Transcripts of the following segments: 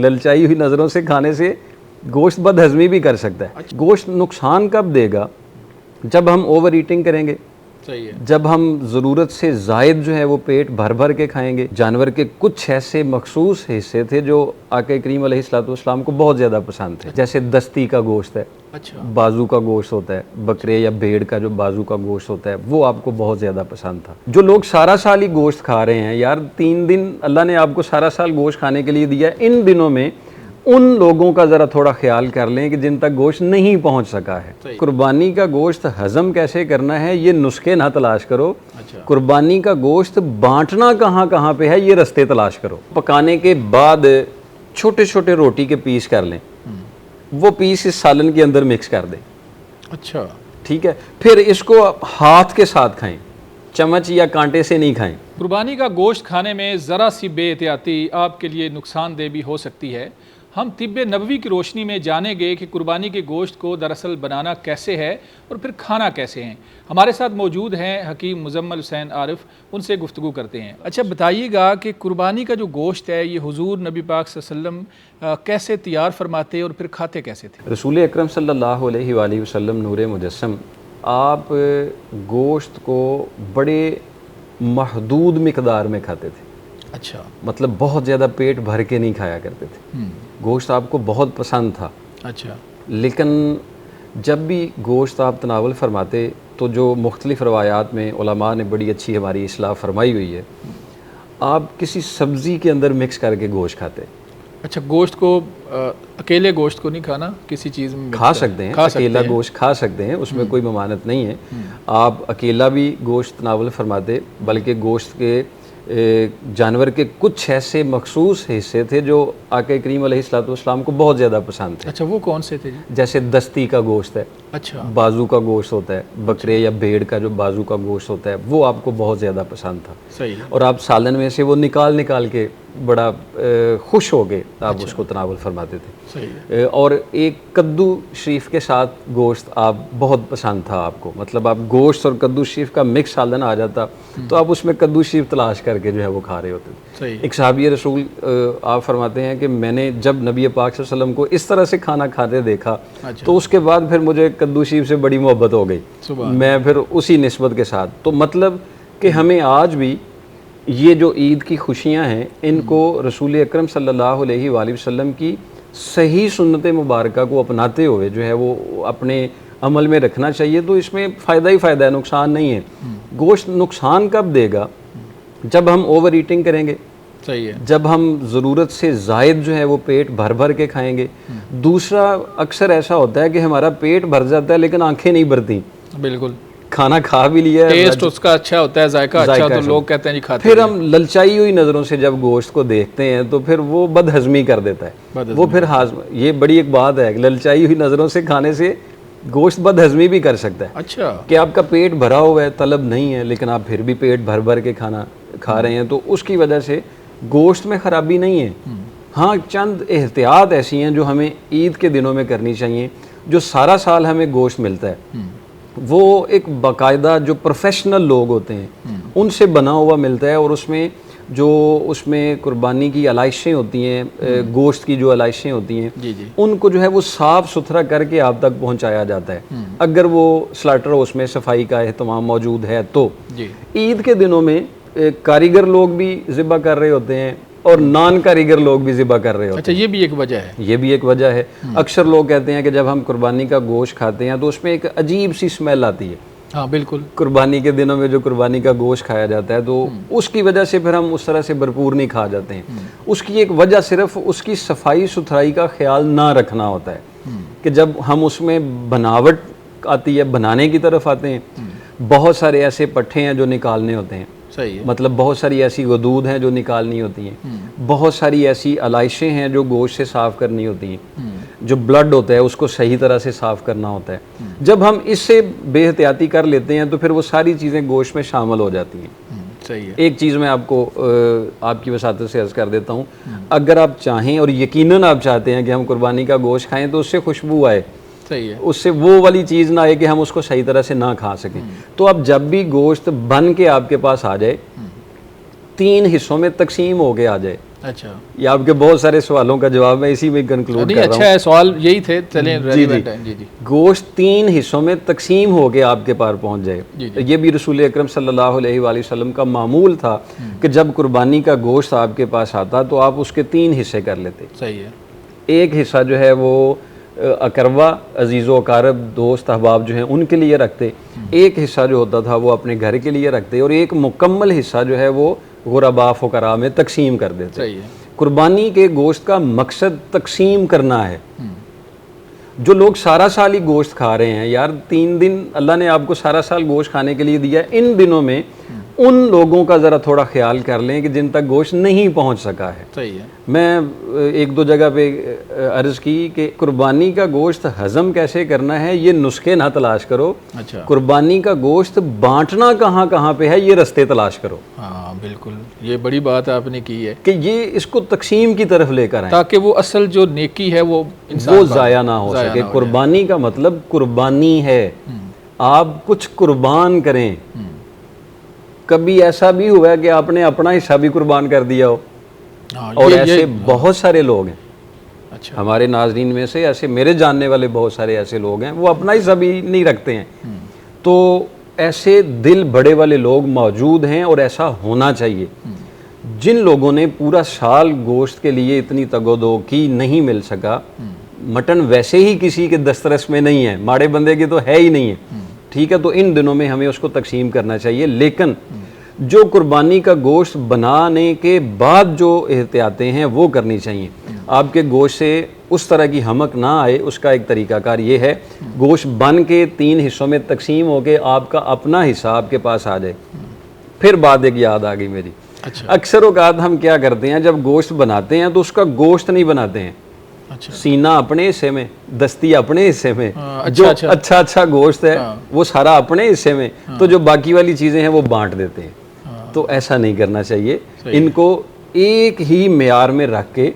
ललचाई हुई नज़रों से खाने से गोश्त बदहजमी भी कर सकता है। गोश्त नुकसान कब देगा? जब हम ओवर ईटिंग करेंगे, सही है। जब हम ज़रूरत से ज़ायद जो है वो पेट भर भर के खाएंगे। जानवर के कुछ ऐसे मखसूस हिस्से थे जो आक़ा करीम अलैहिस्सलाम को बहुत ज़्यादा पसंद थे, जैसे दस्ती का गोश्त है, अच्छा, बाजू का गोश्त होता है, बकरे या भेड़ का जो बाजू का गोश्त होता है वो आपको बहुत ज़्यादा पसंद था। जो लोग सारा साल ही गोश्त खा रहे हैं, यार 3 दिन अल्लाह ने आपको सारा साल गोश्त खाने के लिए दिया है, इन दिनों में उन लोगों का ज़रा थोड़ा ख्याल कर लें कि जिन तक गोश्त नहीं पहुंच सका है। कुर्बानी का गोश्त हज़म कैसे करना है ये नुस्खे ना तलाश करो। अच्छा। कुर्बानी का गोश्त बांटना कहाँ कहाँ पे है ये रास्ते तलाश करो। पकाने के बाद छोटे छोटे रोटी के पीस कर लें, वो पीस इस सालन के अंदर मिक्स कर दें। अच्छा, ठीक है, फिर इसको हाथ के साथ खाएं, चम्मच या कांटे से नहीं खाएं। कुर्बानी का गोश्त खाने में ज़रा सी बेहतियाती आपके लिए नुकसानदेह भी हो सकती है। हम तिब्बे नबवी की रोशनी में जानेंगे कि कुर्बानी के गोश्त को दरअसल बनाना कैसे है और फिर खाना कैसे है। हमारे साथ मौजूद हैं हकीम मुजम्मल हुसैन आरिफ, उनसे गुफ्तगू करते हैं। अच्छा बताइएगा कि कुर्बानी का जो गोश्त है ये हुजूर नबी पाक सल्लल्लाहु अलैहि वसल्लम कैसे तैयार फरमाते और फिर खाते कैसे थे? रसूल अकरम सल्लल्लाहु अलैहि वसल्लम नूरे मुजस्सम, आप गोश्त को बड़े महदूद मिकदार में खाते थे। अच्छा, मतलब बहुत ज़्यादा पेट भर के नहीं खाया करते थे। गोश्त आपको बहुत पसंद था। अच्छा, लेकिन जब भी गोश्त आप तनावल फरमाते तो जो मुख्तलिफ़ रवायात में उलमा ने बड़ी अच्छी हमारी इस्लाह फरमाई हुई है, आप किसी सब्ज़ी के अंदर मिक्स करके गोश्त खाते। अच्छा, गोश्त को अकेले गोश्त को नहीं खाना, किसी चीज़ में खा सकते हैं, अकेला गोश्त खा सकते हैं, उसमें कोई ममानत नहीं है। आप अकेला भी गोश्त तनावल फरमाते, बल्कि गोश्त के जानवर के कुछ ऐसे मखसूस हिस्से थे जो आक़ा करीम अलैहिस्सलाम को बहुत ज़्यादा पसंद थे। अच्छा, वो कौन से थे जी? जैसे दस्ती का गोश्त है, अच्छा, बाजू का गोश्त होता है, बकरे या भेड़ का जो बाजू का गोश्त होता है वो आपको बहुत ज़्यादा पसंद था। सही है। और आप सालन में से वो निकाल निकाल के बड़ा खुश हो गए आप उसको तनावल फरमाते थे। सही है। और एक कद्दू शरीफ के साथ गोश्त आप बहुत पसंद था आपको, मतलब आप गोश्त और कद्दू शरीफ का मिक्स सालन आ जाता तो आप उसमें कद्दू शरीफ तलाश करके जो है वो खा रहे होते थे। सही है। एक सहाबी रसूल आप फरमाते हैं कि मैंने जब नबी पाक सल्लल्लाहु अलैहि वसल्लम को इस तरह से खाना खाते देखा तो उसके बाद फिर मुझे कद्दू शरीफ से बड़ी मोहब्बत हो गई, मैं फिर उसी निस्बत के साथ। तो मतलब कि हमें आज भी ये जो ईद की खुशियाँ हैं इनको रसूल अकरम सल्लल्लाहु अलैहि वसल्लम की सही सुन्नत मुबारक को अपनाते हुए जो है वो अपने अमल में रखना चाहिए। तो इसमें फ़ायदा ही फ़ायदा है, नुकसान नहीं है। गोश्त नुकसान कब देगा? जब हम ओवर ईटिंग करेंगे, सही है, जब हम ज़रूरत से ज़ायद जो है वो पेट भर भर के खाएंगे। दूसरा, अक्सर ऐसा होता है कि हमारा पेट भर जाता है लेकिन आंखें नहीं भरती। बिल्कुल, खाना खा भी लिया, टेस्ट उसका अच्छा होता है, जायका अच्छा, तो लोग कहते हैं जी खाते फिर हम ललचाई हुई नज़रों से जब गोश्त को देखते हैं तो फिर वो बदहजमी कर देता है, वो फिर हाजमा। ये बड़ी एक बात है, ललचाई हुई नज़रों से खाने से गोश्त बदहजमी भी कर सकता है। अच्छा, कि आपका पेट भरा हुआ है, तलब नहीं है, लेकिन आप फिर भी पेट भर भर के खाना खा रहे हैं, तो उसकी वजह से गोश्त में ख़राबी नहीं है। हाँ, चंद एहतियात ऐसी हैं जो हमें ईद के दिनों में करनी चाहिए। जो सारा साल हमें गोश्त मिलता है वो एक बाकायदा जो प्रोफेशनल लोग होते हैं उनसे बना हुआ मिलता है, और उसमें कुर्बानी की अलाइशें होती हैं, गोश्त की जो अलाइशें होती हैं उनको जो है वो साफ़ सुथरा करके आप तक पहुंचाया जाता है। अगर वो स्लाटर हाउस में सफाई का एहतमाम मौजूद है तो ईद के दिनों में कारीगर लोग भी ज़िबा कर रहे होते हैं और नॉन कारीगर लोग भी ज़िबा कर रहे होते हैं। अच्छा, ये भी एक वजह है। ये भी एक वजह है। अक्सर लोग कहते हैं कि जब हम कुर्बानी का गोश्त खाते हैं तो उसमें एक अजीब सी स्मेल आती है। हाँ बिल्कुल, कुर्बानी के दिनों में जो कुर्बानी का गोश्त खाया जाता है तो उसकी वजह से फिर हम उस तरह से भरपूर नहीं खा जाते हैं। उसकी एक वजह सिर्फ उसकी सफाई सुथराई का ख्याल ना रखना होता है कि जब हम उसमें बनावट आती है, बनाने की तरफ आते हैं, बहुत सारे ऐसे पट्ठे हैं जो निकालने होते हैं। सही है। मतलब बहुत सारी ऐसी गदूद हैं जो निकालनी होती हैं, बहुत सारी ऐसी अलाइशें हैं जो गोश्त से साफ़ करनी होती हैं, जो ब्लड होता है उसको सही तरह से साफ़ करना होता है। जब हम इससे बेहतियाती कर लेते हैं तो फिर वो सारी चीज़ें गोश्त में शामिल हो जाती हैं। सही है। एक चीज़ मैं आपको आपकी वसातत से अर्ज़ कर देता हूँ, अगर आप चाहें और यकीनन आप चाहते हैं कि हम कुर्बानी का गोश्त खाएँ तो उससे खुशबू आए, सही है, उससे वो वाली चीज़ ना आए कि हम उसको सही तरह से ना खा सकें, तो आप जब भी गोश्त बन के आपके पास आ जाए 3 हिस्सों में तकसीम होके आ जाए। अच्छा, ये आपके बहुत सारे सवालों का जवाब मैं इसी में कंक्लूड कर रहा हूँ। अच्छा है, सवाल यही थे, चलें रेलेवेंट है। जी जी। गोश्त 3 हिस्सों में तकसीम होके आपके पास पहुंच जाए। जी, तो ये भी रसूल अकरम सल्लल्लाहु अलैहि वसल्लम का मामूल था कि जब कुर्बानी का गोश्त आपके पास आता तो आप उसके 3 हिस्से कर लेते। सही है। एक हिस्सा जो है वो अकरवा, अजीज़ो अकारब, दोस्त अहबाब जो हैं उनके लिए रखते, एक हिस्सा जो होता था वो अपने घर के लिए रखते, और एक मुकम्मल हिस्सा जो है वो गुरबा फ़ुकरा में तकसीम कर देते। सही है। कुर्बानी के गोश्त का मकसद तकसीम करना है। जो लोग सारा साल ही गोश्त खा रहे हैं, यार 3 दिन अल्लाह ने आपको सारा साल गोश्त खाने के लिए दिया है, इन दिनों में उन लोगों का ज़रा थोड़ा ख्याल कर लें कि जिन तक गोश्त नहीं पहुंच सका है। सही है। मैं 1-2 जगह पे अर्ज़ की कि कुर्बानी का गोश्त हज़म कैसे करना है, ये नुस्खे ना तलाश करो। अच्छा, कुर्बानी का गोश्त बांटना कहाँ कहाँ पे है, ये रास्ते तलाश करो। हाँ बिल्कुल, ये बड़ी बात आपने की है कि ये इसको तकसीम की तरफ लेकर आए ताकि वो असल जो नेकी है वो ज़ाया ना हो सके। कुर्बानी का मतलब कुर्बानी है, आप कुछ कुर्बान करें। कभी ऐसा भी हुआ है कि आपने अपना हिस्सा भी कुर्बान कर दिया हो? और ऐसे बहुत सारे लोग हैं। अच्छा, हमारे नाजरीन में से ऐसे मेरे जानने वाले बहुत सारे ऐसे लोग हैं, वो अपना हिस्सा भी नहीं रखते हैं। तो ऐसे दिल बड़े वाले लोग मौजूद हैं और ऐसा होना चाहिए। जिन लोगों ने पूरा साल गोश्त के लिए इतनी तगोदो की, नहीं मिल सका, मटन वैसे ही किसी के दस्तरस में नहीं है, माड़े बंदे की तो है ही नहीं है, ठीक है, तो इन दिनों में हमें उसको तकसीम करना चाहिए। लेकिन जो कुर्बानी का गोश्त बनाने के बाद जो एहतियातें हैं वो करनी चाहिए। आपके गोश्त से उस तरह की हमक ना आए, उसका एक तरीकाकार ये है, गोश्त बन के 3 हिस्सों में तकसीम होके आपका अपना हिस्सा आपके पास आ जाए। फिर बात एक याद आ गई मेरी। अच्छा, अक्सर औकात हम क्या करते हैं, जब गोश्त बनाते हैं तो उसका गोश्त नहीं बनाते हैं। अच्छा, सीना अपने हिस्से में, दस्ती अपने हिस्से में, अच्छा, जो अच्छा, अच्छा गोश्त है वो सारा अपने हिस्से में, तो जो बाकी वाली चीज़ें हैं वो बांट देते हैं। तो ऐसा नहीं करना चाहिए। इनको एक ही मेयार में रख के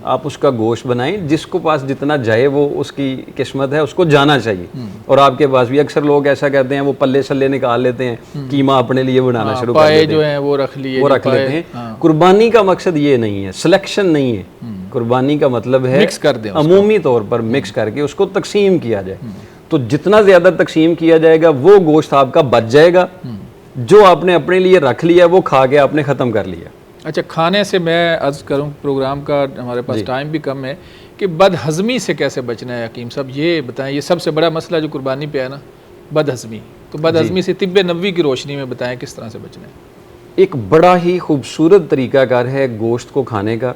आप उसका गोश्त बनाएं, जिसको पास जितना जाए वो उसकी किस्मत है, उसको जाना चाहिए। और आपके पास भी अक्सर लोग ऐसा कहते हैं, वो पल्ले सल्ले निकाल लेते हैं, कीमा अपने लिए बनाना शुरू कर देते हैं, जो है वो रख लेते हैं। कुर्बानी का मकसद ये नहीं है, सिलेक्शन नहीं है। कुर्बानी का मतलब है मिक्स कर दें, अमूमी तौर पर मिक्स करके उसको तकसीम किया जाए। तो जितना ज़्यादा तकसीम किया जाएगा वो गोश्त आपका बच जाएगा, जो आपने अपने लिए रख लिया वो खा के आपने ख़त्म कर लिया। अच्छा, खाने से मैं अर्ज़ करूं, प्रोग्राम का हमारे पास टाइम भी कम है, कि बदहज़मी से कैसे बचना है हकीम साहब, ये बताएं। ये सबसे बड़ा मसला जो कुर्बानी पे है ना, बदहज़मी। तो बदहज़मी से तिब्बे नबवी की रोशनी में बताएं किस तरह से बचना है। एक बड़ा ही खूबसूरत तरीकाकार है गोश्त को खाने का।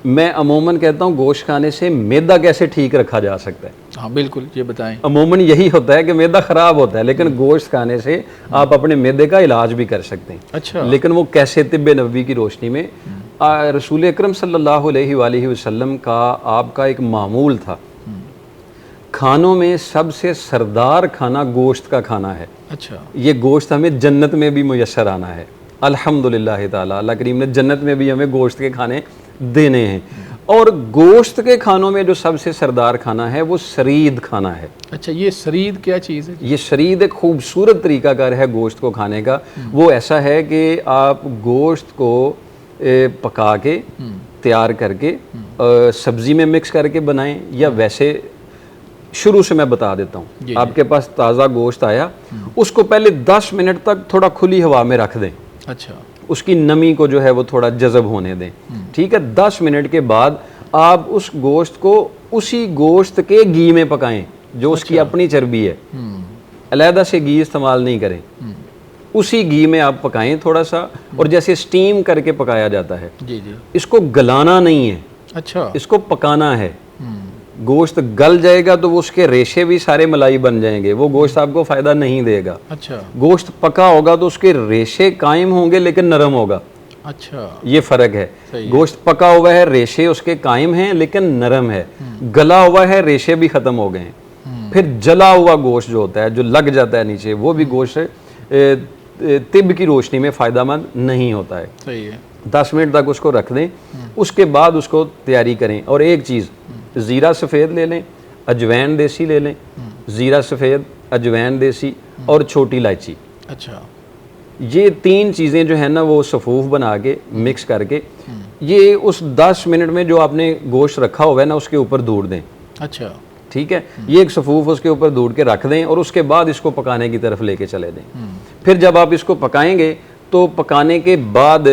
मैं अमूमन कहता हूँ गोश्त खाने से मैदा कैसे ठीक रखा जा सकता है। हाँ बिल्कुल, ये बताएं। अमूमन यही होता है कि मैदा ख़राब होता है, लेकिन गोश्त खाने से आप अपने मैदे का इलाज भी कर सकते हैं। अच्छा, लेकिन वो कैसे? तिब्बे नबवी की रोशनी में रसूल अकरम सल्लल्लाहु अलैहि वसल्लम का आपका एक मामूल था, खानों में सबसे सरदार खाना गोश्त का खाना है। अच्छा, ये गोश्त हमें जन्नत में भी मुयस्सर आना है अल्हम्दुलिल्लाह ताला। अल्लाह करीम ने जन्नत में भी हमें गोश्त के खाने देने हैं। और गोश्त के खानों में जो सबसे सरदार खाना है वो शरीद खाना है। अच्छा, ये शरीद क्या चीज़ है? ये शरीद एक खूबसूरत तरीकाकार है गोश्त को खाने का। वो ऐसा है कि आप गोश्त को पका के तैयार करके सब्ज़ी में मिक्स करके बनाएं, या वैसे शुरू से मैं बता देता हूँ। आपके पास ताज़ा गोश्त आया, उसको पहले 10 मिनट तक थोड़ा खुली हवा में रख दें। अच्छा, उसकी नमी को जो है वो थोड़ा जज़ब होने दें, ठीक है। 10 मिनट के बाद आप उस गोश्त को उसी गोश्त के घी में पकाएं, जो उसकी अपनी चर्बी है, अलहदा से घी इस्तेमाल नहीं करें। उसी घी में आप पकाएं थोड़ा सा, और जैसे स्टीम करके पकाया जाता है। जी जी। इसको गलाना नहीं है, अच्छा, इसको पकाना है। गोश्त गल जाएगा तो वो उसके रेशे भी सारे मलाई बन जाएंगे, वो गोश्त आपको फ़ायदा नहीं देगा। अच्छा, गोश्त पका होगा तो उसके रेशे कायम होंगे लेकिन नरम होगा। अच्छा, ये फ़र्क है। गोश्त पका हुआ है, रेशे उसके कायम हैं लेकिन नरम है। गला हुआ है, रेशे भी ख़त्म हो गए हैं। फिर जला हुआ गोश्त जो होता है, जो लग जाता है नीचे, वो भी गोश्त तिब की रोशनी में फ़ायदेमंद नहीं होता है। सही है। 10 मिनट तक उसको रख दें, उसके बाद उसको तैयारी करें। और एक चीज़, ज़ीरा सफ़ेद ले लें, अजवैन देसी ले लें, ज़ीरा सफ़ेद, अजवैन देसी और छोटी इलायची। अच्छा, ये 3 चीज़ें जो है ना वो सफूफ बना के मिक्स करके ये उस 10 मिनट में जो आपने गोश्त रखा हुआ है ना उसके ऊपर दूड़ दें। अच्छा, ठीक है, ये एक सफूफ उसके ऊपर दूड़ के रख दें और उसके बाद इसको पकाने की तरफ लेके चले दें। फिर जब आप इसको पकाएंगे तो पकाने के बाद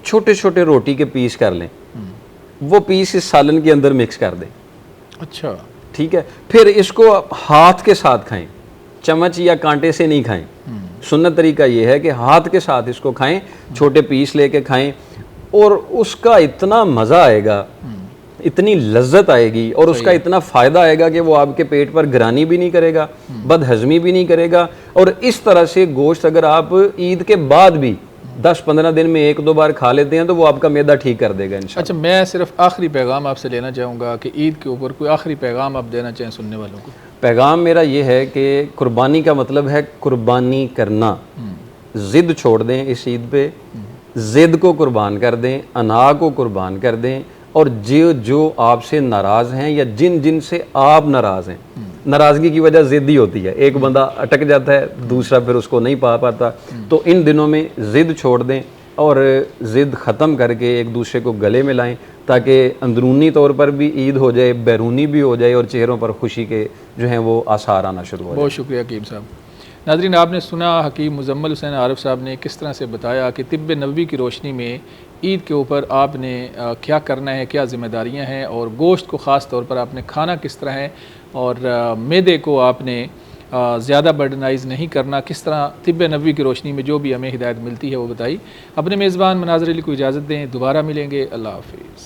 छोटे छोटे रोटी के पीस कर लें, वो पीस इस सालन के अंदर मिक्स कर दें। अच्छा, ठीक है, फिर इसको हाथ के साथ खाएं, चम्मच या कांटे से नहीं खाएं। सुन्नत तरीका ये है कि हाथ के साथ इसको खाएं, छोटे पीस लेके खाएं और उसका इतना मज़ा आएगा, इतनी लज्जत आएगी और उसका इतना फ़ायदा आएगा कि वो आपके पेट पर ग्रानी भी नहीं करेगा, बदहजमी भी नहीं करेगा। और इस तरह से गोश्त अगर आप ईद के बाद भी 10-15 दिन में 1-2 बार खा लेते हैं तो वो आपका मैदा ठीक कर देगा इंशाल्लाह। अच्छा, मैं सिर्फ आखिरी पैगाम आपसे लेना चाहूँगा कि ईद के ऊपर कोई आखिरी पैगाम आप देना चाहें सुनने वालों को। पैगाम मेरा ये है कि कुर्बानी का मतलब है कुर्बानी करना। ज़िद छोड़ दें इस ईद पे, ज़िद को कुर्बान कर दें, अना को कुर्बान कर दें और जो आपसे नाराज़ हैं या जिन से आप नाराज़ हैं, नाराज़गी की वजह ज़िद ही होती है, एक बंदा अटक जाता है, दूसरा फिर उसको नहीं पा पाता। तो इन दिनों में ज़िद छोड़ दें और ज़िद ख़त्म करके एक दूसरे को गले में लाएं ताकि अंदरूनी तौर पर भी ईद हो जाए, बैरूनी भी हो जाए और चेहरों पर खुशी के जो हैं वो आसार आना शुरू हो जाए। बहुत शुक्रिया हकीम साहब। नाज़रीन, आपने सुना हकीम मुज़म्मिल हुसैन आरिफ साहब ने किस तरह से बताया कि तिब्ब नबवी की रोशनी में ईद के ऊपर आपने क्या करना है, क्या ज़िम्मेदारियां हैं और गोश्त को ख़ास तौर पर आपने खाना किस तरह है और मैदे को आपने ज़्यादा बर्डनाइज़ नहीं करना, किस तरह तिब्ब नबवी की रोशनी में जो भी हमें हिदायत मिलती है वो बताई। अपने मेज़बान मनाज़िर अली को इजाज़त दें, दोबारा मिलेंगे। अल्लाह हाफ़िज़।